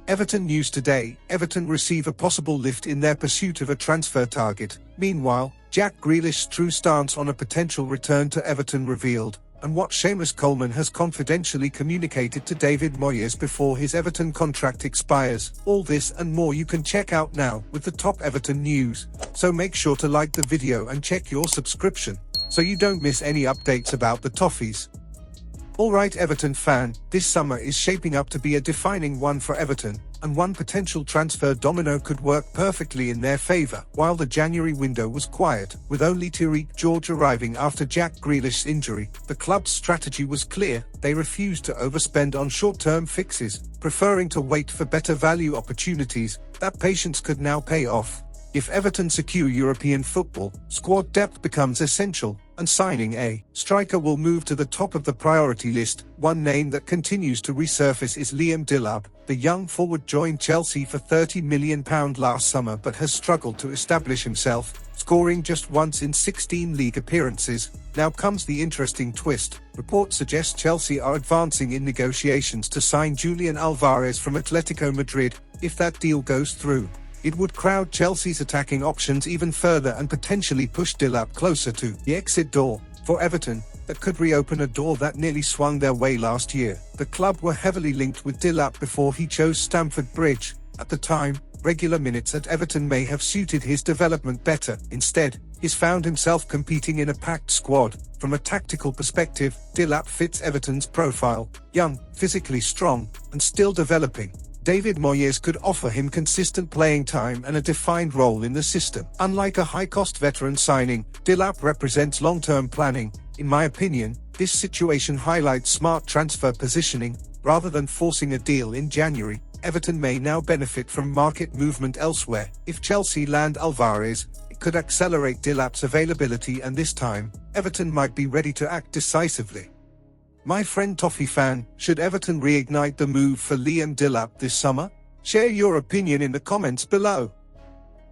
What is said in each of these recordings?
Everton news today: Everton receive a possible lift in their pursuit of a transfer target. Meanwhile, Jack Grealish's true stance on a potential return to Everton revealed, and what Seamus Coleman has confidentially communicated to David Moyes before his Everton contract expires. All this and more you can check out now with the top Everton news. So make sure to like the video and check your subscription, so you don't miss any updates about the Toffees. Alright Everton fan, this summer is shaping up to be a defining one for Everton, and one potential transfer domino could work perfectly in their favour. While the January window was quiet, with only Tyreek George arriving after Jack Grealish's injury, the club's strategy was clear: they refused to overspend on short-term fixes, preferring to wait for better value opportunities. That patience could now pay off. If Everton secure European football, squad depth becomes essential, and signing a striker will move to the top of the priority list. One name that continues to resurface is Liam Delap. The young forward joined Chelsea for £30 million last summer but has struggled to establish himself, scoring just once in 16 league appearances. Now comes the interesting twist. Reports suggest Chelsea are advancing in negotiations to sign Julian Alvarez from Atletico Madrid. If that deal goes through, it would crowd Chelsea's attacking options even further and potentially push Delap closer to the exit door for Everton. That could reopen a door that nearly swung their way last year. The club were heavily linked with Delap before he chose Stamford Bridge. At the time, regular minutes at Everton may have suited his development better. Instead, he's found himself competing in a packed squad. From a tactical perspective, Delap fits Everton's profile: young, physically strong, and still developing. David Moyes could offer him consistent playing time and a defined role in the system. Unlike a high-cost veteran signing, Delap represents long-term planning. In my opinion, this situation highlights smart transfer positioning. Rather than forcing a deal in January, Everton may now benefit from market movement elsewhere. If Chelsea land Alvarez, it could accelerate Delap's availability, and this time, Everton might be ready to act decisively. My friend Toffee fan, should Everton reignite the move for Liam Delap this summer? Share your opinion in the comments below.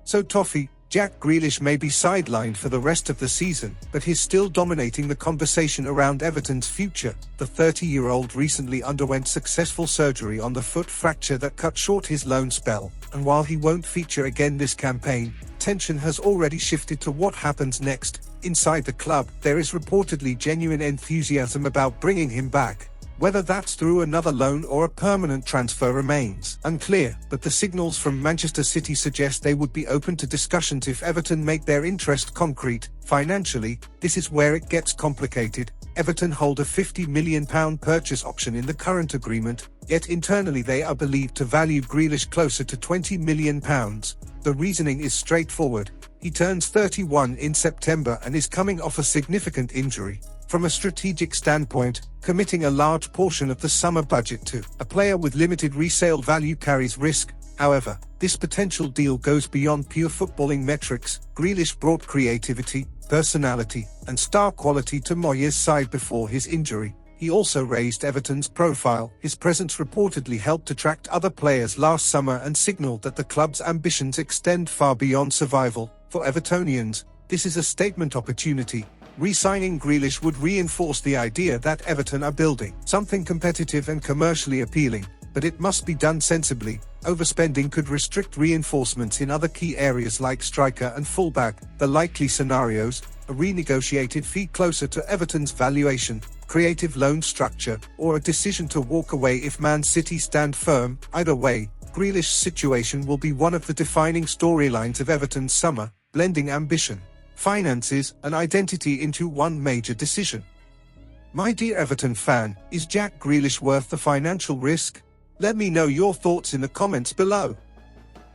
So Toffee, Jack Grealish may be sidelined for the rest of the season, but he's still dominating the conversation around Everton's future. The 30-year-old recently underwent successful surgery on the foot fracture that cut short his loan spell, and while he won't feature again this campaign, attention has already shifted to what happens next. Inside the club, there is reportedly genuine enthusiasm about bringing him back. Whether that's through another loan or a permanent transfer remains unclear, but the signals from Manchester City suggest they would be open to discussions if Everton make their interest concrete. Financially, this is where it gets complicated. Everton hold a £50 million purchase option in the current agreement, yet internally they are believed to value Grealish closer to £20 million. The reasoning is straightforward: he turns 31 in September and is coming off a significant injury. From a strategic standpoint, committing a large portion of the summer budget to a player with limited resale value carries risk. However, this potential deal goes beyond pure footballing metrics. Grealish brought creativity, personality, and star quality to Moyes' side before his injury. He also raised Everton's profile. His presence reportedly helped attract other players last summer and signaled that the club's ambitions extend far beyond survival. For Evertonians, this is a statement opportunity. Re-signing Grealish would reinforce the idea that Everton are building something competitive and commercially appealing, but it must be done sensibly. Overspending could restrict reinforcements in other key areas like striker and fullback. The likely scenarios: a renegotiated fee closer to Everton's valuation, creative loan structure, or a decision to walk away if Man City stand firm. Either way, Grealish's situation will be one of the defining storylines of Everton's summer, blending ambition, finances, and identity into one major decision. My dear Everton fan, is Jack Grealish worth the financial risk? Let me know your thoughts in the comments below.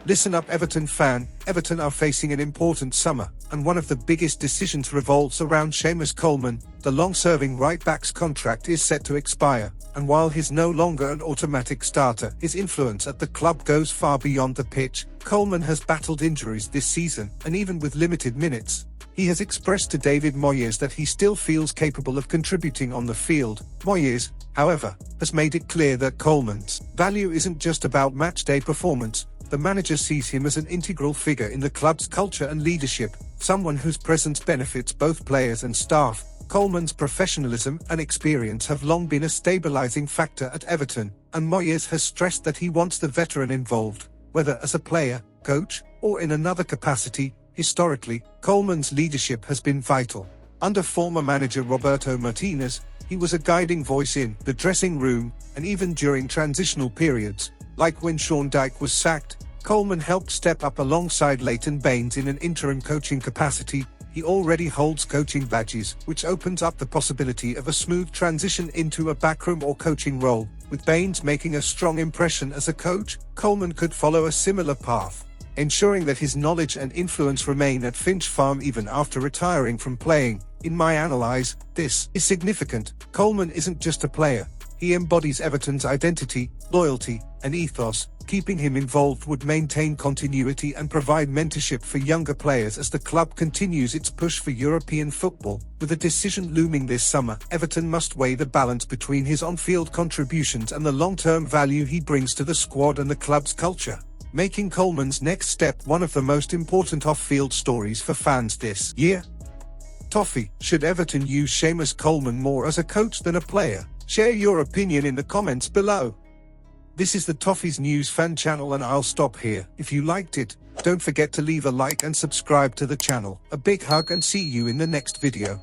Listen up Everton fan, Everton are facing an important summer, and one of the biggest decisions revolves around Seamus Coleman. The long-serving right-back's contract is set to expire, and while he's no longer an automatic starter, his influence at the club goes far beyond the pitch. Coleman has battled injuries this season, and even with limited minutes, he has expressed to David Moyes that he still feels capable of contributing on the field. Moyes, however, has made it clear that Coleman's value isn't just about matchday performance. The manager sees him as an integral figure in the club's culture and leadership, someone whose presence benefits both players and staff. Coleman's professionalism and experience have long been a stabilizing factor at Everton, and Moyes has stressed that he wants the veteran involved, whether as a player, coach, or in another capacity. Historically, Coleman's leadership has been vital. Under former manager Roberto Martinez, he was a guiding voice in the dressing room, and even during transitional periods, like when Sean Dyche was sacked, Coleman helped step up alongside Leighton Baines in an interim coaching capacity. He already holds coaching badges, which opens up the possibility of a smooth transition into a backroom or coaching role. With Baines making a strong impression as a coach, Coleman could follow a similar path, ensuring that his knowledge and influence remain at Finch Farm even after retiring from playing. In my analyse, this is significant. Coleman isn't just a player. He embodies Everton's identity, loyalty, and ethos. Keeping him involved would maintain continuity and provide mentorship for younger players as the club continues its push for European football. With a decision looming this summer, Everton must weigh the balance between his on-field contributions and the long-term value he brings to the squad and the club's culture, making Coleman's next step one of the most important off-field stories for fans this year. Toffee, should Everton use Seamus Coleman more as a coach than a player? Share your opinion in the comments below. This is the Toffees News fan channel, and I'll stop here. If you liked it, don't forget to leave a like and subscribe to the channel. A big hug and see you in the next video.